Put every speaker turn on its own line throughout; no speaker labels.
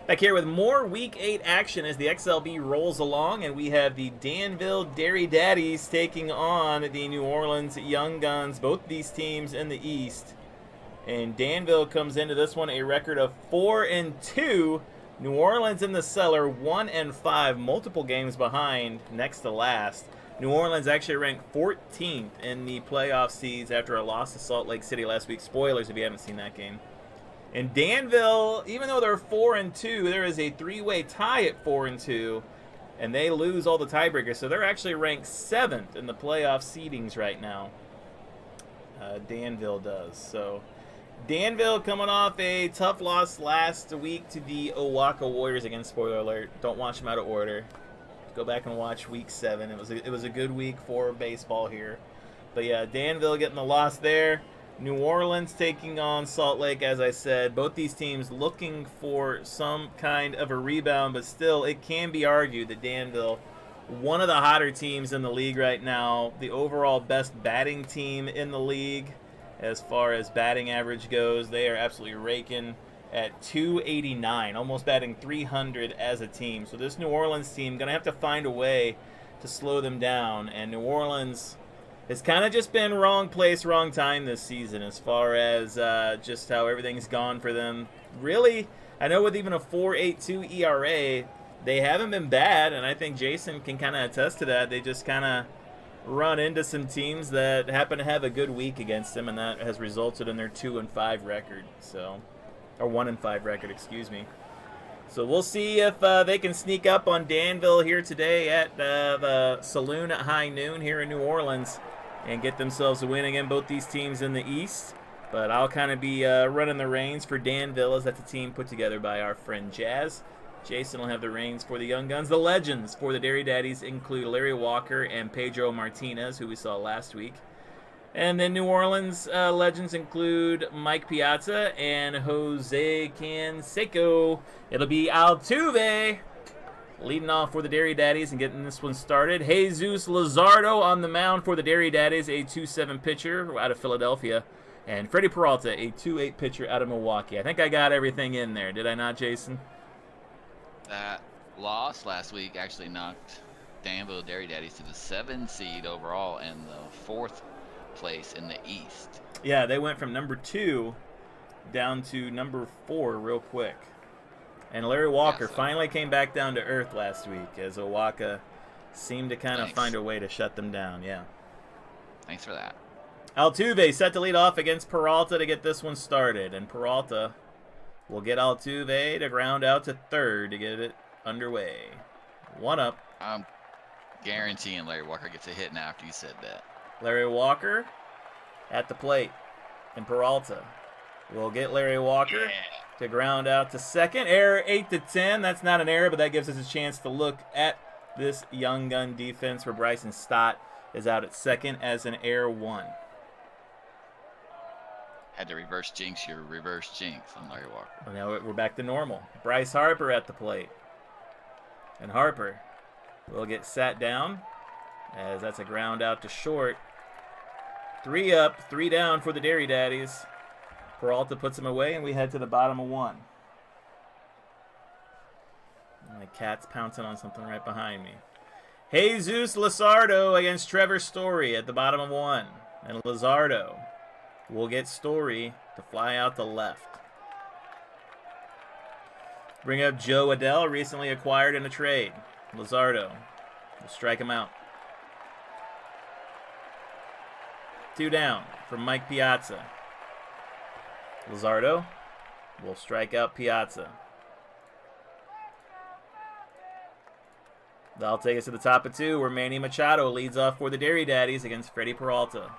Back here with more Week 8 action as the XLB rolls along, and we have the Danville Dairy Daddies taking on the New Orleans Young Guns, both these teams in the East. And Danville comes into this one a record of 4-2. New Orleans in the cellar, 1-5, multiple games behind, next to last. New Orleans actually ranked 14th in the playoff seeds after a loss to Salt Lake City last week. Spoilers if you haven't seen that game. And Danville, even though they're 4-2, there is a three-way tie at 4-2, and they lose all the tiebreakers. So they're actually ranked 7th in the playoff seedings right now. Danville does. So Danville coming off a tough loss last week to the Owaka Warriors. Again, spoiler alert, don't watch them out of order. Go back and watch Week 7. It was a good week for baseball here. But yeah, Danville getting the loss there. New Orleans taking on Salt Lake, as I said. Both these teams looking for some kind of a rebound, but still, it can be argued that Danville, one of the hotter teams in the league right now, the overall best batting team in the league as far as batting average goes. They are absolutely raking at 289, almost batting 300 as a team. So this New Orleans team going to have to find a way to slow them down, and New Orleans it's kind of just been wrong place, wrong time this season as far as just how everything's gone for them. Really, I know with even a 4.82 ERA, they haven't been bad, and I think Jason can kind of attest to that. They just kind of run into some teams that happen to have a good week against them, and that has resulted in their 2-5 record. So, or 1-5 record, excuse me. So we'll see if they can sneak up on Danville here today at the Saloon at high noon here in New Orleans and get themselves a win again, both these teams in the East. But I'll kind of be running the reins for Danville, as that's a team put together by our friend Jazz. Jason will have the reins for the Young Guns. The legends for the Dairy Daddies include Larry Walker and Pedro Martinez, who we saw last week. And then New Orleans legends include Mike Piazza and Jose Canseco. It'll be Altuve leading off for the Dairy Daddies and getting this one started. Jesus Luzardo on the mound for the Dairy Daddies, a 2.7 pitcher out of Philadelphia. And Freddy Peralta, a 2.8 pitcher out of Milwaukee. I think I got everything in there. Did I not, Jason?
That loss last week actually knocked Danville Dairy Daddies to the 7th seed overall and the 4th place in the East.
Yeah, they went from number 2 down to number 4 real quick. And Larry Walker finally came back down to earth last week as Owaka seemed to kind of find a way to shut them down. Yeah.
Thanks for that.
Altuve set to lead off against Peralta to get this one started. And Peralta will get Altuve to ground out to third to get it underway. 1 up.
I'm guaranteeing Larry Walker gets a hit now after you said that.
Larry Walker at the plate. And Peralta will get Larry Walker to ground out to second. Error 8-10. That's not an error, but that gives us a chance to look at this Young Gun defense where Bryson Stott is out at second as an error 1.
Had to reverse jinx your reverse jinx on Larry Walker.
Well, now we're back to normal. Bryce Harper at the plate. And Harper will get sat down as that's a ground out to short. 3 up, 3 down for the Dairy Daddies. Peralta puts him away, and we head to the bottom of 1. And the cat's pouncing on something right behind me. Jesus Luzardo against Trevor Story at the bottom of 1. And Luzardo will get Story to fly out the left. Bring up Joe Adell, recently acquired in a trade. Luzardo will strike him out. 2 down from Mike Piazza. Luzardo will strike out Piazza. That'll take us to the top of 2, where Manny Machado leads off for the Dairy Daddies against Freddy Peralta.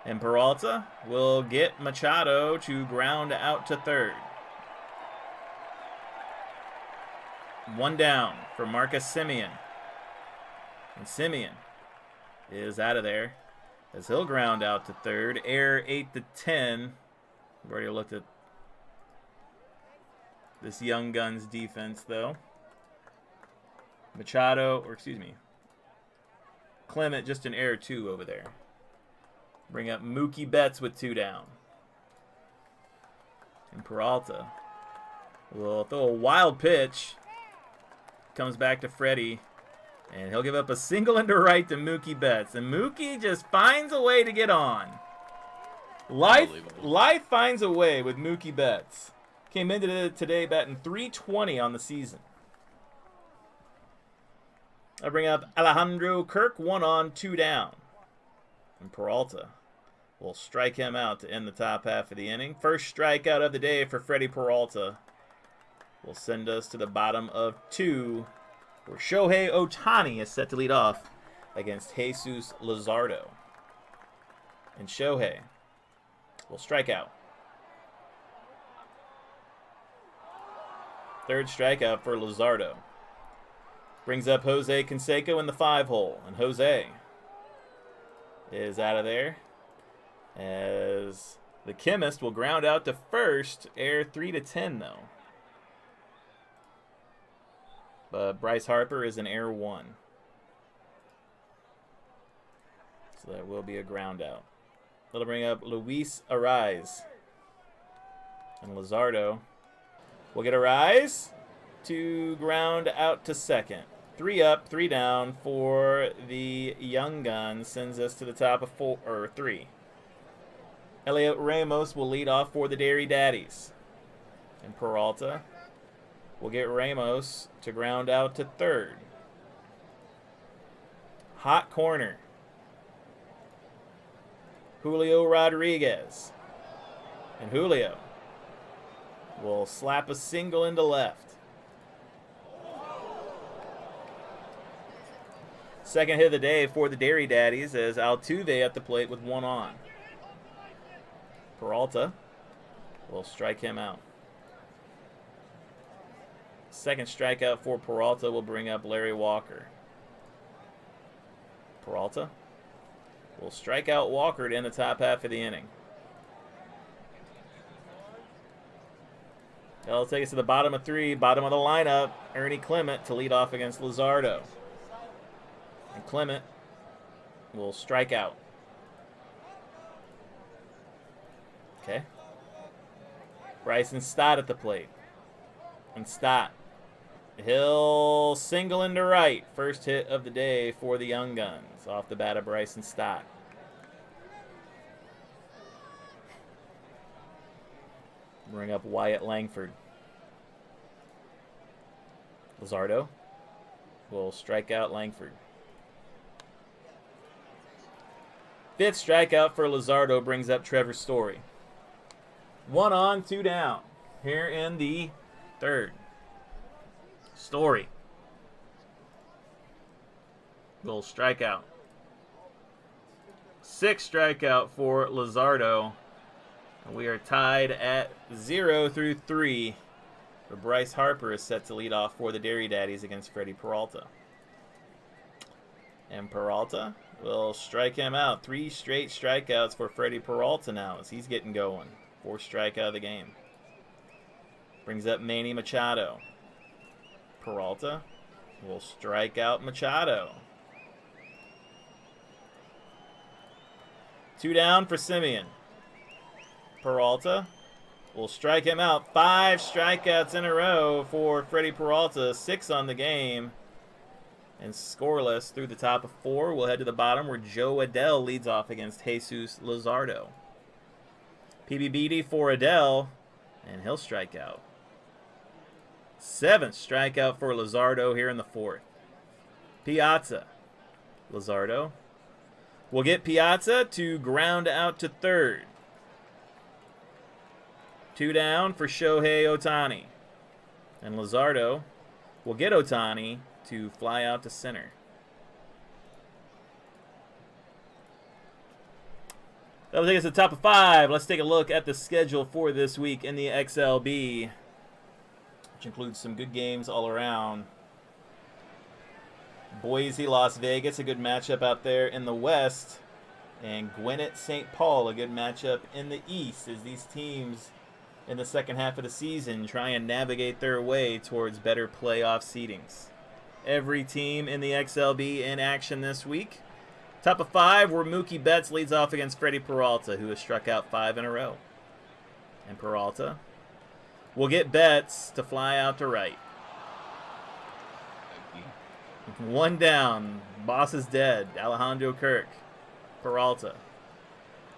And Peralta will get Machado to ground out to third. 1 down for Marcus Semien. And Semien is out of there as he'll ground out to third. Error 8-10. We've already looked at this Young Guns defense, though. Clement, just an error 2 over there. Bring up Mookie Betts with 2 down. And Peralta will throw a wild pitch. Comes back to Freddy. And he'll give up a single into right to Mookie Betts. And Mookie just finds a way to get on. Life finds a way with Mookie Betts. Came into today batting .320 on the season. I bring up Alejandro Kirk, 1 on, 2 down. And Peralta will strike him out to end the top half of the inning. First strikeout of the day for Freddy Peralta will send us to the bottom of 2, where Shohei Ohtani is set to lead off against Jesus Luzardo. And Shohei will strike out. Third strikeout for Luzardo. Brings up Jose Canseco in the 5-hole. And Jose is out of there as the chemist will ground out to first. Error 3-10 though. But Bryce Harper is in error 1. So that will be a ground out. That'll bring up Luis Ariz. And Luzardo will get Ariz to ground out to second. 3 up, 3 down for the young gun. Sends us to the top of 3. Elliot Ramos will lead off for the Dairy Daddies. And Peralta will get Ramos to ground out to third. Hot corner. Julio Rodriguez. And Julio will slap a single into left. Second hit of the day for the Dairy Daddies as Altuve at the plate with 1 on. Peralta will strike him out. Second strikeout for Peralta will bring up Larry Walker. Peralta will strike out Walker to end the top half of the inning. That'll take us to the bottom of 3, bottom of the lineup. Ernie Clement to lead off against Luzardo. And Clement will strike out. Okay. Bryson Stott at the plate. And Stott, he'll single into right. First hit of the day for the Young Guns off the bat of Bryson Stott. Bring up Wyatt Langford. Luzardo will strike out Langford. Fifth strikeout for Luzardo brings up Trevor Story. 1 on, 2 down. Here in the third. Story will strike out. Sixth strikeout for Luzardo. And we are tied at 0 through 3. But Bryce Harper is set to lead off for the Dairy Daddies against Freddy Peralta. And Peralta will strike him out. 3 straight strikeouts for Freddy Peralta now as he's getting going. 4th strikeout of the game. Brings up Manny Machado. Peralta will strike out Machado. 2 down for Simeon. Peralta will strike him out. 5 strikeouts in a row for Freddy Peralta. 6 on the game. And scoreless through the top of 4. We'll head to the bottom where Joe Adell leads off against Jesus Luzardo. PBBD for Adell, and he'll strike out. 7th strikeout for Luzardo here in the 4th. Piazza. Luzardo will get Piazza to ground out to third. 2 down for Shohei Ohtani. And Luzardo will get Ohtani to fly out to center. That'll take us to the top of 5. Let's take a look at the schedule for this week in the XLB, which includes some good games all around. Boise, Las Vegas, a good matchup out there in the West. And Gwinnett, St. Paul, a good matchup in the East as these teams in the second half of the season try and navigate their way towards better playoff seedings. Every team in the XLB in action this week. Top of 5 where Mookie Betts leads off against Freddy Peralta, who has struck out 5 in a row. And Peralta will get Betts to fly out to right. One down. Boss is dead. Alejandro Kirk. Peralta.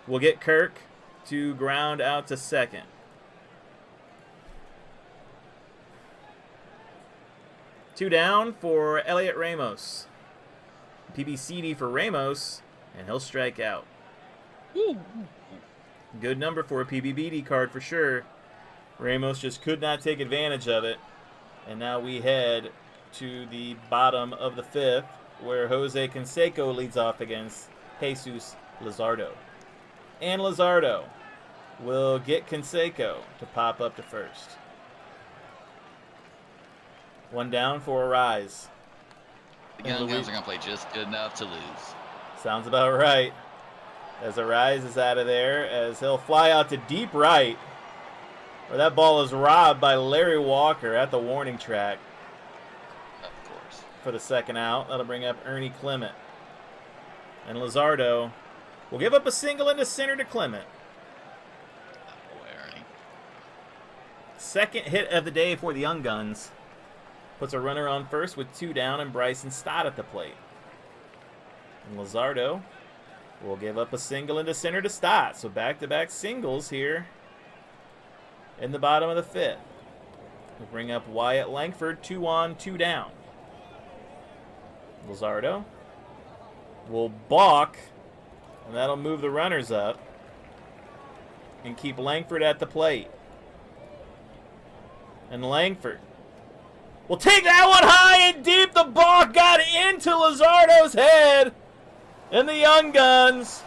We'll get Kirk to ground out to second. Two down for Elliot Ramos. PBCD for Ramos, and he'll strike out. Good number for a PBBD card for sure. Ramos just could not take advantage of it. And now we head to the bottom of the fifth, where Jose Canseco leads off against Jesus Luzardo. And Luzardo will get Canseco to pop up to first. One down for a rise.
The Young Guns are going to play just good enough to lose.
Sounds about right. As Arise is out of there, as he'll fly out to deep right, where that ball is robbed by Larry Walker at the warning track.
Of course.
For the second out. That'll bring up Ernie Clement. And Luzardo will give up a single into center to Clement.
Oh, boy, Ernie.
Second hit of the day for the Young Guns. Puts a runner on first with two down and Bryson Stott at the plate. And Luzardo will give up a single into center to Stott. So back-to-back singles here in the bottom of the fifth. We'll bring up Wyatt Langford, 2 on, 2 down. Luzardo will balk, and that'll move the runners up and keep Langford at the plate. And Langford will take that one high and deep. The ball got into Luzardo's head. And the Young Guns.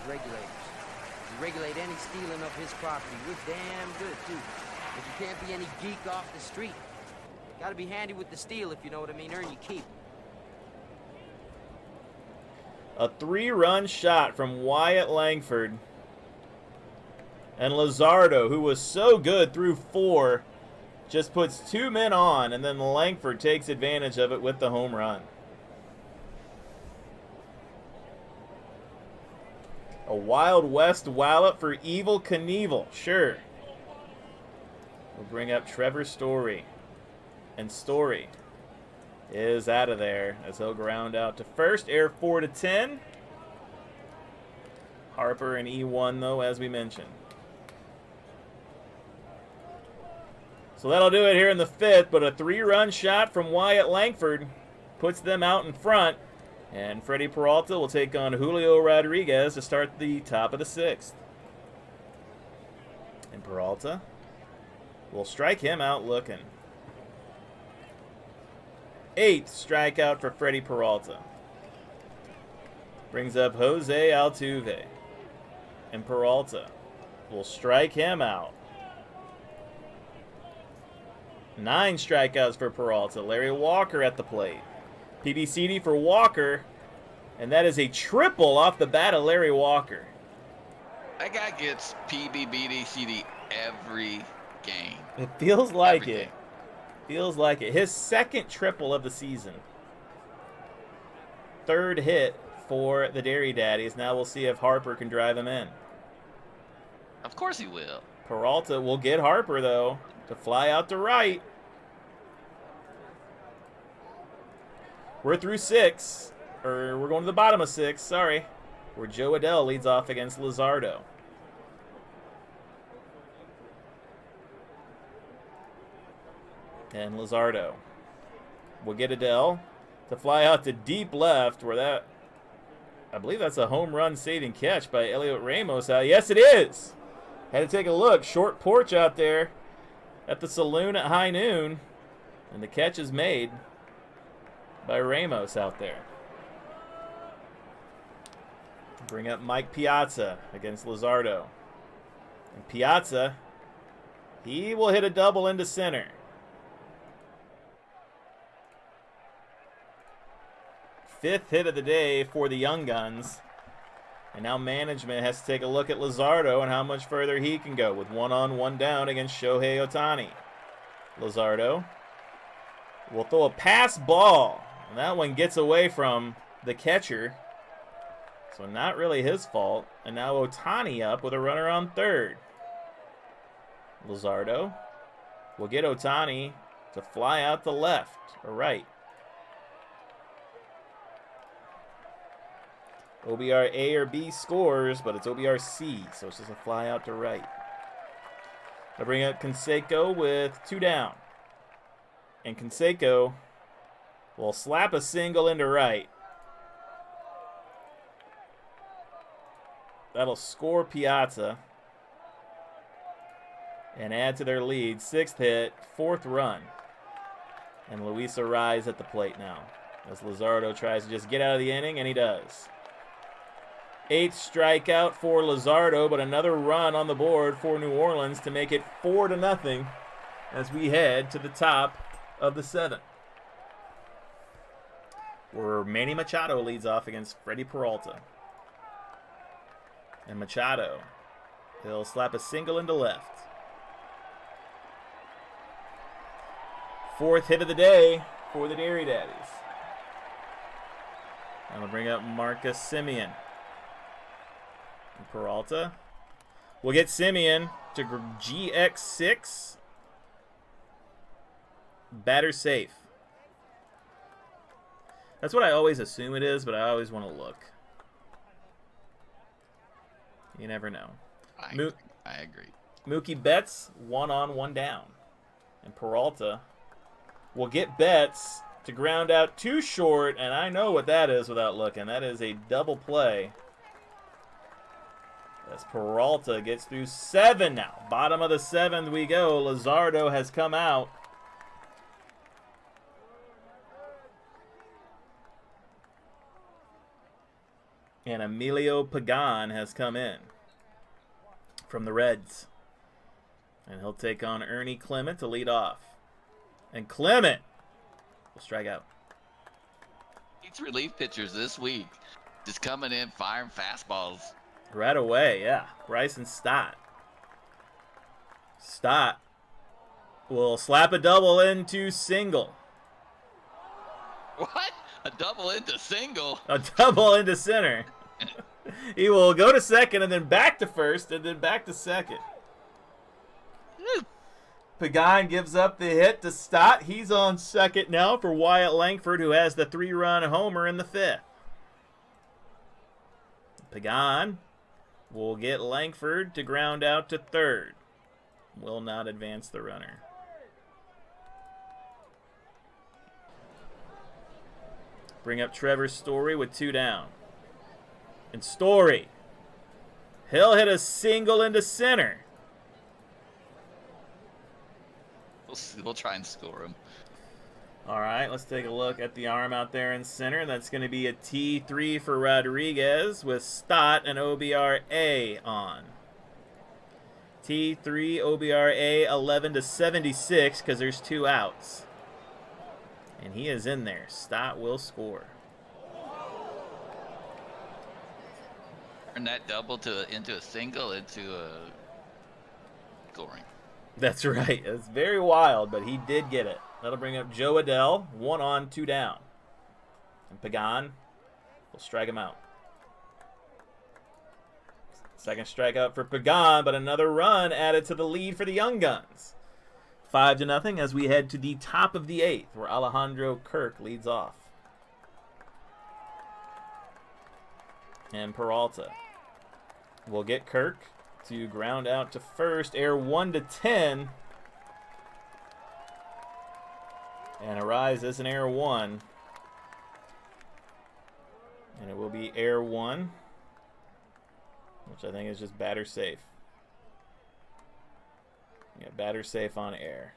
Regulators. You regulate any stealing of his property. We're damn good, too. But you can't be any geek off the street. Gotta be handy with the steal, if you know what I mean. Earn your keep.
A 3-run shot from Wyatt Langford. And Luzardo, who was so good through 4, just puts 2 men on, and then Langford takes advantage of it with the home run. A Wild West wallop for Evil Knievel, sure. We'll bring up Trevor Story. And Story is out of there as he'll ground out to first. Air 4 to 10. Harper and E1, though, as we mentioned. So that'll do it here in the fifth, but a 3-run shot from Wyatt Langford puts them out in front. And Freddy Peralta will take on Julio Rodriguez to start the top of the sixth. And Peralta will strike him out looking. 8th strikeout for Freddy Peralta. Brings up Jose Altuve. And Peralta will strike him out. 9 strikeouts for Peralta. Larry Walker at the plate. PBCD for Walker, and that is a triple off the bat of Larry Walker.
That guy gets PBBD-CD every game.
It feels like it. Feels like it. His second triple of the season. 3rd hit for the Dairy Daddies. Now we'll see if Harper can drive him in.
Of course he will.
Peralta will get Harper, though, to fly out to right. We're through 6, or we're going to the bottom of 6, sorry, where Joe Adell leads off against Luzardo. And Luzardo will get Adell to fly out to deep left, where that, I believe that's a home run saving catch by Elliot Ramos. Yes, it is. Had to take a look. Short porch out there at the saloon at high noon, and the catch is made by Ramos out there. Bring up Mike Piazza against Luzardo. And Piazza, he will hit a double into center. 5th hit of the day for the Young Guns. And now management has to take a look at Luzardo and how much further he can go with 1 on, 1 down against Shohei Ohtani. Luzardo will throw a pass ball. And that one gets away from the catcher. So not really his fault. And now Ohtani up with a runner on 3rd. Luzardo We'll get Otani to fly out to left or right. OBR A or B scores, but it's OBR C, so it's just a fly out to right. I bring up Canseco with 2 down. And Canseco will slap a single into right. That'll score Piazza and add to their lead. 6th hit, 4th run. And Luis Arraez at the plate now as Luzardo tries to just get out of the inning, and he does. 8th strikeout for Luzardo, but another run on the board for New Orleans to make it 4-0 as we head to the top of the 7th. Where Manny Machado leads off against Freddy Peralta. And Machado, he'll slap a single into left. 4th hit of the day for the Dairy Daddies. I'm going to bring up Marcus Semien. And Peralta. We'll get Semien to GX6. Batter safe. That's what I always assume it is, but I always want to look. You never know.
I agree.
Mookie Betts, 1 on, 1 down. And Peralta will get Betts to ground out 2 short, and I know what that is without looking. That is a double play. As Peralta gets through 7 now. Bottom of the 7th we go. Luzardo has come out. And Emilio Pagan has come in from the Reds. And he'll take on Ernie Clement to lead off. And Clement will strike out.
These relief pitchers this week just coming in, firing fastballs.
Right away, yeah. Bryson Stott. Stott will slap a double into single.
What? A double into single?
A double into center. He will go to second and then back to first and then back to second. Pagan gives up the hit to Stott. He's on second now for Wyatt Langford, who has the 3-run homer in the 5th. Pagan will get Langford to ground out to 3rd. Will not advance the runner. Bring up Trevor Story with 2 down. And Story, he'll hit a single into center.
We'll try and score him.
All right, let's take a look at the arm out there in center. That's going to be a T3 for Rodriguez with Stott and OBRA on. T3, OBRA 11-76 because there's 2 outs. And he is in there. Stott will score.
Turn that double into a single, into a scoring.
That's right. It's very wild, but he did get it. That'll bring up Joe Adell, 1 on, 2 down. And Pagan will strike him out. Second strikeout for Pagan, but another run added to the lead for the Young Guns. 5-0 as we head to the top of the 8th, where Alejandro Kirk leads off. And Peralta will get Kirk to ground out to first, air 1-10. And Arraez is an air 1. And it will be air 1, which I think is just batter safe. Yeah, batter safe on air.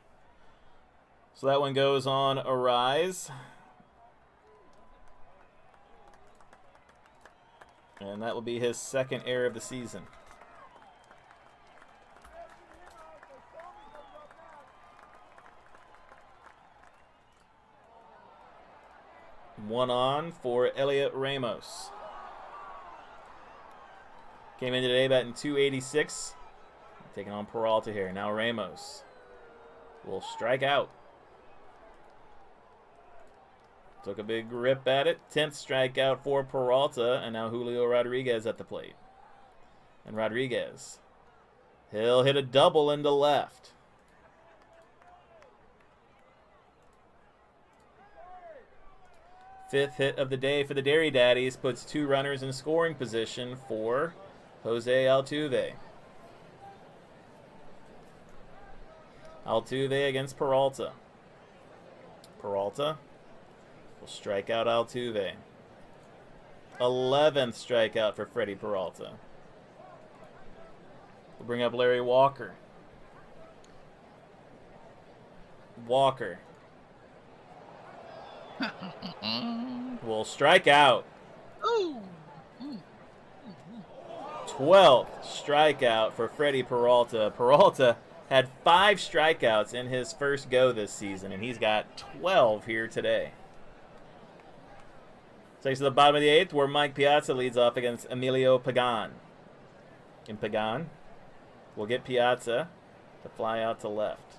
So that one goes on Arraez. And that will be his 2nd error of the season. One on for Elliot Ramos. Came in today batting .286. Taking on Peralta here. Now Ramos will strike out. Took a big rip at it. 10th strikeout for Peralta. And now Julio Rodriguez at the plate. And Rodriguez, he'll hit a double into left. Fifth hit of the day for the Dairy Daddies puts 2 runners in scoring position for Jose Altuve. Altuve against Peralta. Peralta will strike out Altuve. 11th strikeout for Freddy Peralta. We'll bring up Larry Walker. Walker will strike out. 12th strikeout for Freddy Peralta. Peralta had 5 strikeouts in his first go this season, and he's got 12 here today. Takes to the bottom of the 8th, where Mike Piazza leads off against Emilio Pagan. And Pagan will get Piazza to fly out to left.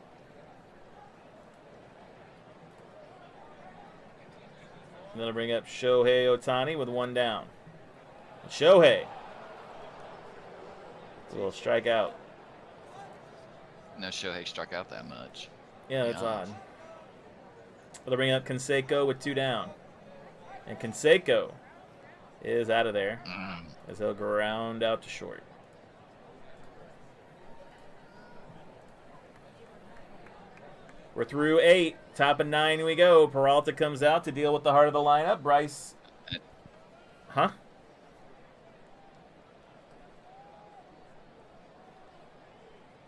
And then I'll bring up Shohei Ohtani with 1 down. Shohei will strike out.
No Shohei struck out that much.
Yeah, that's odd. They'll bring up Canseco with 2 down. And Canseco is out of there as he'll ground out to short. We're through 8. Top of 9 we go. Peralta comes out to deal with the heart of the lineup. Bryce. Huh?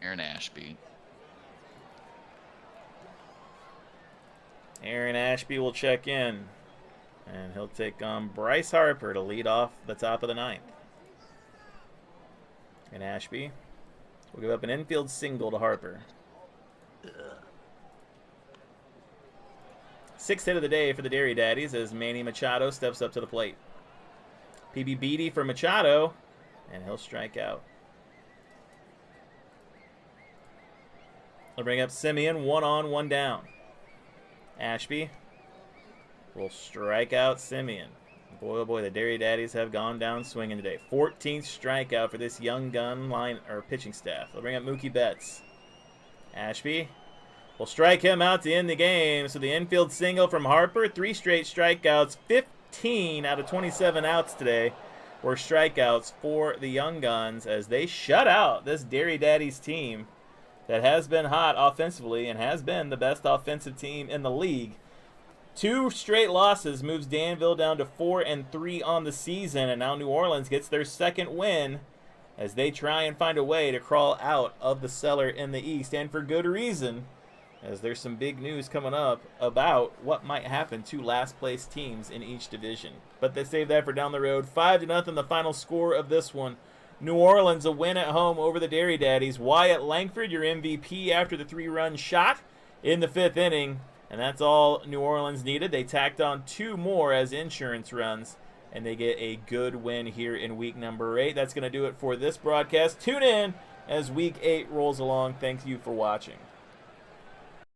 Aaron Ashby.
Aaron Ashby will check in. And he'll take on Bryce Harper to lead off the top of the 9th. And Ashby will give up an infield single to Harper. 6th hit of the day for the Dairy Daddies as Manny Machado steps up to the plate. PB Beatty for Machado, and he'll strike out. They'll bring up Simeon, 1 on, 1 down. Ashby will strike out Simeon. Boy, oh boy, the Dairy Daddies have gone down swinging today. 14th strikeout for this young gun line or pitching staff. They'll bring up Mookie Betts. Ashby will strike him out to end the game. So the infield single from Harper, 3 straight strikeouts. 15 out of 27 outs today were strikeouts for the Young Guns as they shut out this Dairy Daddies team that has been hot offensively and has been the best offensive team in the league. 2 straight losses moves Danville down to 4-3 on the season, and now New Orleans gets their 2nd win as they try and find a way to crawl out of the cellar in the East, and for good reason, as there's some big news coming up about what might happen to last place teams in each division. But they save that for down the road. 5-0 the final score of this one. New Orleans a win at home over the Dairy Daddies. Wyatt Langford, your MVP after the 3-run shot in the 5th inning. And that's all New Orleans needed. They tacked on 2 more as insurance runs, and they get a good win here in week number 8. That's going to do it for this broadcast. Tune in as week 8 rolls along. Thank you for watching.